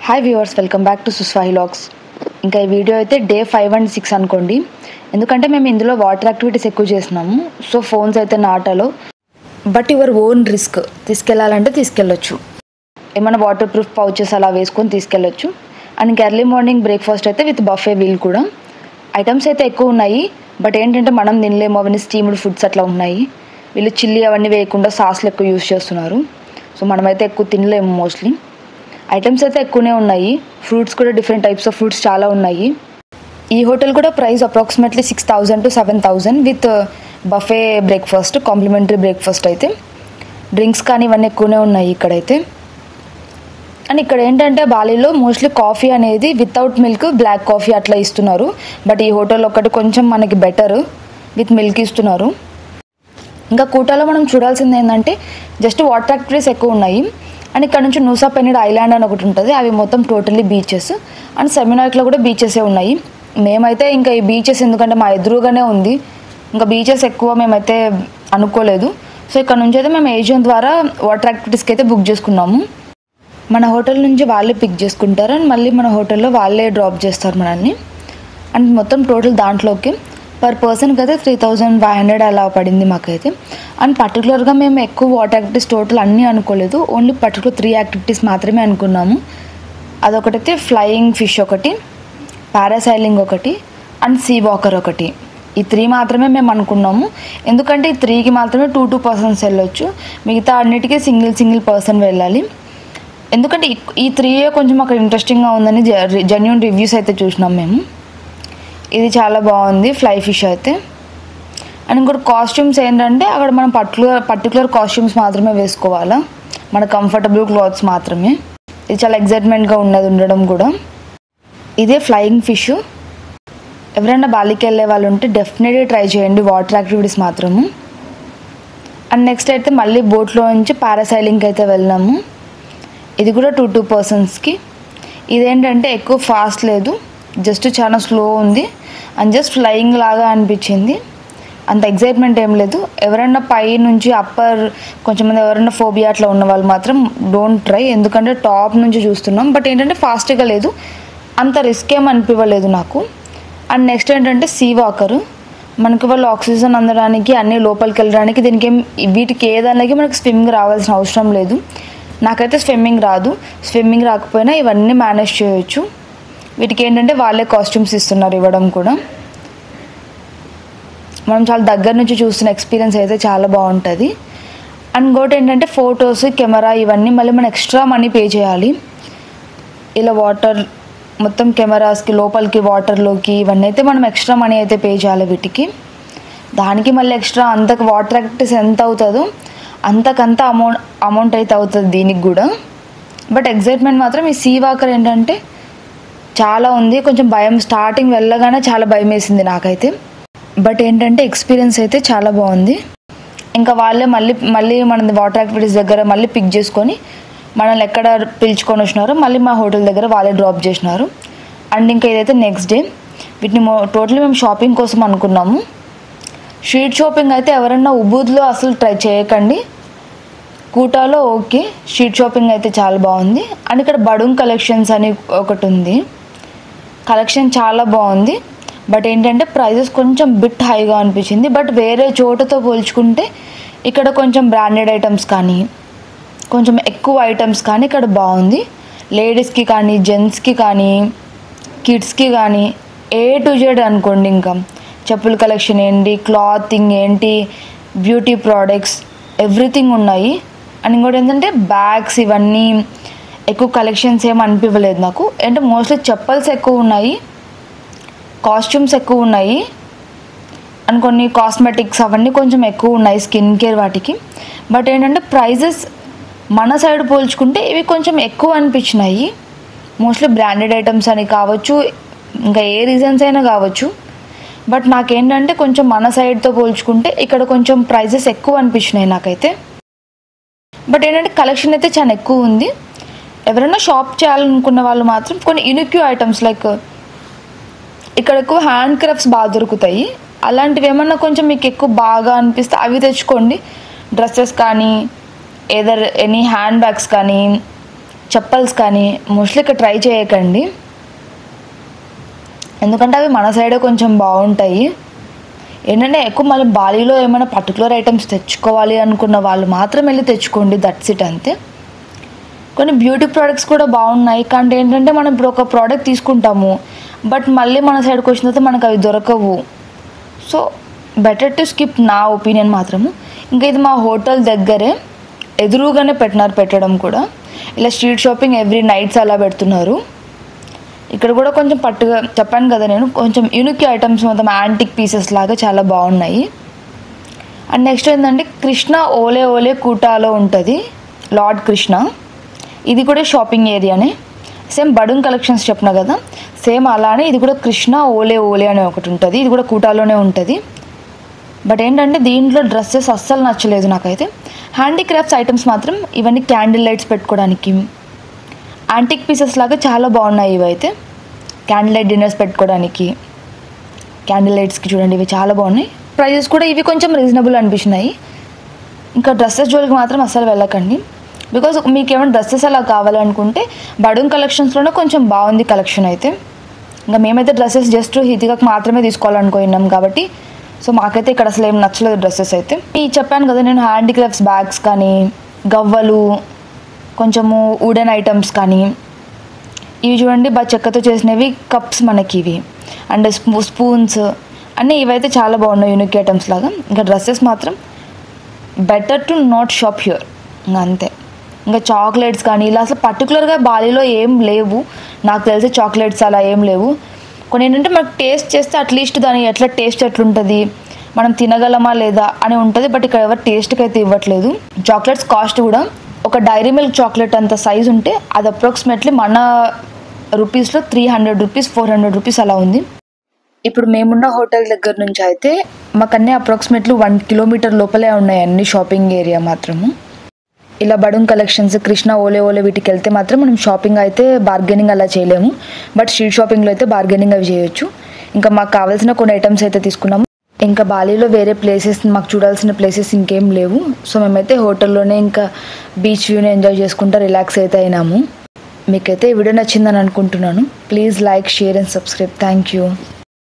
Hi viewers, welcome back to సుస్వాహి logs. ఇంకా ఈ వీడియో అయితే డే 5 and 6 అనుకోండి. ఎందుకంటే మేము ఇందులో వాటర్ యాక్టివిటీస్ ఎక్కువ చేస్తున్నాము. సో ఫోన్స్ అయితే నాటాలో, బట్ యువర్ ఓన్ రిస్క్. తీసుకెళ్ళాలంటే తీసుకెళ్ళొచ్చు. ఏమైనా వాటర్ ప్రూఫ్ పౌచెస్ అలా వేసుకొని తీసుకెళ్ళొచ్చు. అండ్ ఇంకా ఎర్లీ మార్నింగ్ బ్రేక్ఫాస్ట్ అయితే విత్ బఫే వీల్ కూడా. ఐటమ్స్ అయితే ఎక్కువ ఉన్నాయి, బట్ ఏంటంటే మనం తినలేము, అవన్నీ స్టీమ్డ్ ఫుడ్స్ అట్లా ఉన్నాయి. వీళ్ళు చిల్లీ అవన్నీ వేయకుండా సాస్లు ఎక్కువ యూస్ చేస్తున్నారు. సో మనమైతే ఎక్కువ తినలేము మోస్ట్లీ. ఐటమ్స్ అయితే ఎక్కువనే ఉన్నాయి. ఫ్రూట్స్ కూడా డిఫరెంట్ టైప్స్ ఆఫ్ ఫ్రూట్స్ చాలా ఉన్నాయి. ఈ హోటల్ కూడా price approximately 6,000 to 7,000 with buffet breakfast, complementary breakfast. అయితే డ్రింక్స్ కానీ ఇవన్నీ ఎక్కువనే ఉన్నాయి ఇక్కడైతే. అండ్ ఇక్కడ ఏంటంటే బాలీలో మోస్ట్లీ కాఫీ అనేది వితౌట్ మిల్క్, బ్లాక్ కాఫీ అట్లా ఇస్తున్నారు. బట్ ఈ హోటల్ ఒకటి కొంచెం మనకి బెటర్, విత్ మిల్క్ ఇస్తున్నారు. ఇంకా కూటాలో మనం చూడాల్సింది ఏంటంటే జస్ట్ వాటర్ యాక్టివిటీస్ ఎక్కువ ఉన్నాయి. అండ్ ఇక్కడ నుంచి నూసా పెనిడ్ ఐలాండ్ అని ఒకటి ఉంటుంది. అవి మొత్తం టోటల్లీ బీచెస్. అండ్ సెమినార్క్లో కూడా బీచెసే ఉన్నాయి. మేమైతే ఇంకా ఈ బీచెస్ ఎందుకంటే మా ఎదురుగానే ఉంది, ఇంకా బీచెస్ ఎక్కువ మేమైతే అనుకోలేదు. సో ఇక్కడ నుంచి అయితే మేము ఏజెంట్ ద్వారా వాటర్ యాక్టివిటీస్కి అయితే బుక్ చేసుకున్నాము. మన హోటల్ నుంచి వాళ్ళే పిక్ చేసుకుంటారు అండ్ మళ్ళీ మన హోటల్లో వాళ్ళే డ్రాప్ చేస్తారు మనల్ని. అండ్ మొత్తం టోటల్ దాంట్లోకి పర్ పర్సన్కి అయితే 3,500 అలా పడింది మాకైతే. అండ్ పర్టికులర్గా మేము ఎక్కువ వాటర్ యాక్టివిటీస్ టోటల్ అన్నీ అనుకోలేదు, ఓన్లీ పర్టికులర్ 3 యాక్టివిటీస్ మాత్రమే అనుకున్నాము. అదొకటైతే ఫ్లయింగ్ ఫిష్ ఒకటి, పారాసైలింగ్ ఒకటి, అండ్ సీ వాకర్ ఒకటి. ఈ 3 మాత్రమే మేము అనుకున్నాము. ఎందుకంటే ఈ 3కి మాత్రమే 2 persons వెళ్ళొచ్చు, మిగతా అన్నిటికీ సింగిల్ పర్సన్ వెళ్ళాలి. ఎందుకంటే ఈ 3 కొంచెం అక్కడ ఇంట్రెస్టింగ్గా ఉందని జెన్యూన్ రివ్యూస్ అయితే చూసినాం మేము. ఇది చాలా బాగుంది ఫ్లై ఫిష్ అయితే. అండ్ ఇంకోటి కాస్ట్యూమ్స్ ఏంటంటే అక్కడ మనం పర్టికులర్ కాస్ట్యూమ్స్ మాత్రమే వేసుకోవాలా, మన కంఫర్టబుల్ క్లాత్స్ మాత్రమే. ఇది చాలా ఎగ్జైట్మెంట్గా ఉండడం కూడా. ఇదే ఫ్లయింగ్ ఫిష్. ఎవరైనా బాలికి వెళ్ళే వాళ్ళు ఉంటే డెఫినెట్గా ట్రై చేయండి వాటర్ యాక్టివిటీస్ మాత్రము. అండ్ నెక్స్ట్ అయితే మళ్ళీ బోట్లో నుంచి పారాసైలింగ్కి అయితే వెళ్ళాము. ఇది కూడా 2 personsకి. ఇదేంటంటే ఎక్కువ ఫాస్ట్ లేదు, జస్ట్ చాలా స్లో ఉంది అండ్ జస్ట్ ఫ్లయింగ్ లాగా అనిపించింది. అంత ఎగ్జైట్మెంట్ ఏం లేదు. ఎవరైనా పై నుంచి అప్పర్ కొంచెం మంది ఎవరైనా ఫోబియా అట్లా ఉన్న వాళ్ళు మాత్రం డోంట్ ట్రై, ఎందుకంటే టాప్ నుంచి చూస్తున్నాం. బట్ ఏంటంటే ఫాస్ట్గా లేదు, అంత రిస్క్ ఏం అనిపించలేదు నాకు. అండ్ నెక్స్ట్ ఏంటంటే సీ వాకర్. మనకి వాళ్ళు ఆక్సిజన్ అందడానికి అన్నీ లోపలికి వెళ్ళడానికి వీటికి ఏదానికి మనకి స్విమ్మింగ్ రావాల్సిన అవసరం లేదు. నాకైతే స్విమ్మింగ్ రాదు. స్విమ్మింగ్ రాకపోయినా ఇవన్నీ మేనేజ్ చేయొచ్చు. వీటికి ఏంటంటే వాళ్ళే కాస్ట్యూమ్స్ ఇస్తున్నారు, ఇవ్వడం కూడా. మనం చాలా దగ్గర నుంచి చూస్తున్న ఎక్స్పీరియన్స్ అయితే చాలా బాగుంటుంది. అండ్ ఇంకోటి ఏంటంటే ఫొటోస్, కెమెరా ఇవన్నీ మళ్ళీ మనం ఎక్స్ట్రా మనీ పే చేయాలి. ఇలా వాటర్ మొత్తం కెమెరాస్కి లోపలికి వాటర్లోకి ఇవన్నీ అయితే మనం ఎక్స్ట్రా మనీ అయితే పే చేయాలి వీటికి. దానికి మళ్ళీ ఎక్స్ట్రా అంతకు వాటర్ యాక్టివిటీస్ ఎంత అవుతుందో అంతకంత అమౌంట్ అయితే అవుతుంది దీనికి కూడా. బట్ ఎగ్జైట్మెంట్ మాత్రం ఈ సీ వాకర్ ఏంటంటే చాలా ఉంది. కొంచెం భయం, స్టార్టింగ్ వెళ్ళగానే చాలా భయం వేసింది నాకైతే. బట్ ఏంటంటే ఎక్స్పీరియన్స్ అయితే చాలా బాగుంది. ఇంకా వాళ్ళే మళ్ళీ మన వాటర్ యాక్టివిటీస్ దగ్గర మళ్ళీ పిక్ చేసుకొని మనల్ని ఎక్కడ పిలుచుకొని వచ్చినారో మళ్ళీ మా హోటల్ దగ్గర వాళ్ళే డ్రాప్ చేసినారు. అండ్ ఇంకా ఇదైతే నెక్స్ట్ డే. వీటిని టోటల్లీ మేము షాపింగ్ కోసం అనుకున్నాము. స్ట్రీట్ షాపింగ్ అయితే ఎవరన్నా ఉబూద్లో అసలు ట్రై చేయకండి, కూటాలో ఓకే. స్ట్రీట్ షాపింగ్ అయితే చాలా బాగుంది. అండ్ ఇక్కడ బడూన్ కలెక్షన్స్ అని ఒకటి ఉంది, కలెక్షన్ చాలా బాగుంది. బట్ ఏంటంటే ప్రైజెస్ కొంచెం బిట్ హైగా అనిపించింది. బట్ వేరే చోటతో పోల్చుకుంటే ఇక్కడ కొంచెం బ్రాండెడ్ ఐటమ్స్ కానీ కొంచెం ఎక్కువ ఐటమ్స్ కానీ ఇక్కడ బాగుంది. లేడీస్కి కానీ, జెంట్స్కి కానీ, కిడ్స్కి కానీ A to Z అనుకోండి. ఇంకా చెప్పుల కలెక్షన్ ఏంటి, క్లాతింగ్ ఏంటి, బ్యూటీ ప్రోడక్ట్స్ ఎవ్రీథింగ్ ఉన్నాయి. అండ్ ఇంకోటి ఏంటంటే బ్యాగ్స్ ఇవన్నీ ఎక్కువ కలెక్షన్స్ ఏమి అనిపించలేదు నాకు. అంటే మోస్ట్లీ చెప్పల్స్ ఎక్కువ ఉన్నాయి, కాస్ట్యూమ్స్ ఎక్కువ ఉన్నాయి, అండ్ కొన్ని కాస్మెటిక్స్ అవన్నీ కొంచెం ఎక్కువ ఉన్నాయి, స్కిన్ కేర్ వాటికి. బట్ ఏంటంటే ప్రైజెస్ మన సైడ్ పోల్చుకుంటే ఇవి కొంచెం ఎక్కువ అనిపించినాయి. మోస్ట్లీ బ్రాండెడ్ ఐటమ్స్ అని కావచ్చు, ఇంకా ఏ రీజన్స్ అయినా కావచ్చు. బట్ నాకేంటంటే కొంచెం మన సైడ్తో పోల్చుకుంటే ఇక్కడ కొంచెం ప్రైజెస్ ఎక్కువ అనిపించినాయి నాకైతే. బట్ ఏంటంటే కలెక్షన్ అయితే చాలా ఎక్కువ ఉంది. ఎవరైనా షాప్ చేయాలనుకున్న వాళ్ళు మాత్రం కొన్ని యూనిక్ ఐటమ్స్ లైక్ ఇక్కడ ఎక్కువ హ్యాండ్ క్రాఫ్ట్స్ బాగా దొరుకుతాయి. అలాంటివి ఏమన్నా కొంచెం మీకు ఎక్కువ బాగా అనిపిస్తే అవి తెచ్చుకోండి. డ్రెస్సెస్ కానీ, ఎనీ హ్యాండ్ బ్యాగ్స్ కానీ, చెప్పల్స్ కానీ మోస్ట్లీ ఇక్కడ ట్రై చేయకండి, ఎందుకంటే అవి మన సైడే కొంచెం బాగుంటాయి. ఏంటంటే ఎక్కువ మళ్ళీ బాలీలో ఏమైనా పర్టికులర్ ఐటమ్స్ తెచ్చుకోవాలి అనుకున్న వాళ్ళు మాత్రం వెళ్ళి తెచ్చుకోండి, దట్స్ ఇట్ అంతే. కొన్ని బ్యూటీ ప్రోడక్ట్స్ కూడా బాగున్నాయి, కానీ ఏంటంటే మనం ఇప్పుడు ఒక ప్రోడక్ట్ తీసుకుంటాము బట్ మళ్ళీ మన సైడ్కి వచ్చిన తర్వాత మనకు అవి దొరకవు. సో బెటర్ టు స్కిప్, నా ఒపీనియన్ మాత్రము. ఇంకా ఇది మా హోటల్ దగ్గరే ఎదురుగానే పెట్టడం కూడా. ఇలా స్ట్రీట్ షాపింగ్ ఎవ్రీ నైట్స్ అలా పెడుతున్నారు. ఇక్కడ కూడా కొంచెం పట్టుగా చెప్పాను కదా నేను, కొంచెం యూనిక్ ఐటమ్స్ మొత్తం యాంటిక్ పీసెస్ లాగా చాలా బాగున్నాయి. అండ్ నెక్స్ట్ ఏంటంటే కృష్ణ ఓలే ఓలే కూటాలో ఉంటుంది లార్డ్ కృష్ణ. ఇది కూడా షాపింగ్ ఏరియానే, సేమ్ బడుంగ్ కలెక్షన్స్ చెప్పిన కదా సేమ్ అలానే ఇది కూడా కృష్ణ ఓలే ఓలే అనే ఒకటి ఉంటుంది, ఇది కూడా కూటాలోనే ఉంటుంది. బట్ ఏంటంటే దీంట్లో డ్రెస్సెస్ అస్సలు నచ్చలేదు నాకైతే. హ్యాండీక్రాఫ్ట్స్ ఐటమ్స్ మాత్రం ఇవన్నీ క్యాండిల్ లైట్స్ పెట్టుకోవడానికి యాంటిక్ పీసెస్ లాగా చాలా బాగున్నాయి. ఇవైతే క్యాండిల్ లైట్ డిన్నర్స్ పెట్టుకోవడానికి, క్యాండిల్ లైట్స్కి చూడండి ఇవి చాలా బాగున్నాయి. ప్రైజెస్ కూడా ఇవి కొంచెం రీజనబుల్ అనిపించినాయి. ఇంకా డ్రెస్సెస్ జోలికి మాత్రం అస్సలు వెళ్ళకండి, బికాజ్ మీకు ఏమైనా డ్రెస్సెస్ అలా కావాలనుకుంటే బడుంగ్ కలెక్షన్స్లోనే కొంచెం బాగుంది కలెక్షన్ అయితే. ఇంకా మేమైతే డ్రెస్సెస్ జస్ట్ హితికాకి మాత్రమే తీసుకోవాలనుకున్నాం కాబట్టి సో మాకైతే ఇక్కడ అసలు ఏం నచ్చలేదు డ్రెస్సెస్ అయితే. ఈ చెప్పాను కదా నేను హ్యాండీక్రాఫ్ట్స్ బ్యాగ్స్ కానీ, గవ్వలు, కొంచెము వుడెన్ ఐటమ్స్ కానీ, ఇవి చూడండి బాగా చెక్కతో చేసినవి కప్స్ మనకి ఇవి, అండ్ స్పూన్స్ అన్నీ ఇవైతే చాలా బాగున్నాయి యూనిక్ ఐటమ్స్ లాగా. ఇంకా డ్రెస్సెస్ మాత్రం better to not shop here, ఇంకా అంతే. ఇంకా చాక్లెట్స్ కానీ ఇలా అసలు పర్టికులర్గా బాలీలో ఏం లేవు నాకు తెలిసి, చాక్లెట్స్ అలా ఏం లేవు. కొన్ని ఏంటంటే మనకు టేస్ట్ చేస్తే అట్లీస్ట్ దాని ఎట్లా టేస్ట్ ఎట్లుంటుంది, మనం తినగలమా లేదా అని ఉంటుంది, బట్ ఇక్కడ ఎవరు టేస్ట్కి అయితే ఇవ్వట్లేదు. చాక్లెట్స్ కాస్ట్ కూడా ఒక డైరీ మిల్క్ చాక్లెట్ అంత సైజ్ ఉంటే అది అప్రాక్సిమేట్లీ మన రూపీస్లో 300 రూపీస్ 400 రూపీస్ అలా ఉంది. ఇప్పుడు మేమున్న హోటల్ దగ్గర నుంచి అయితే మాకన్నీ అప్రాక్సిమేట్లీ 1 కిలోమీటర్ లోపలే ఉన్నాయి అన్ని షాపింగ్ ఏరియా మాత్రము. ఇలా బడుంగ్ కలెక్షన్స్, కృష్ణ ఓలే ఓలే వీటికి వెళ్తే మాత్రం మనం షాపింగ్ అయితే బార్గెనింగ్ అలా చేయలేము, బట్ స్ట్రీట్ షాపింగ్లో అయితే బార్గెనింగ్ అవి చేయొచ్చు. ఇంకా మాకు కావాల్సిన కొన్ని ఐటమ్స్ అయితే తీసుకున్నాము. ఇంకా బాలీలో వేరే ప్లేసెస్ మాకు చూడాల్సిన ప్లేసెస్ ఇంకేం లేవు. సో మేమైతే హోటల్లోనే ఇంకా బీచ్ వ్యూని ఎంజాయ్ చేసుకుంటూ రిలాక్స్ అయితే అయినాము. మీకైతే ఈ వీడియో నచ్చిందని అనుకుంటున్నాను. Please like, share and subscribe. Thank you.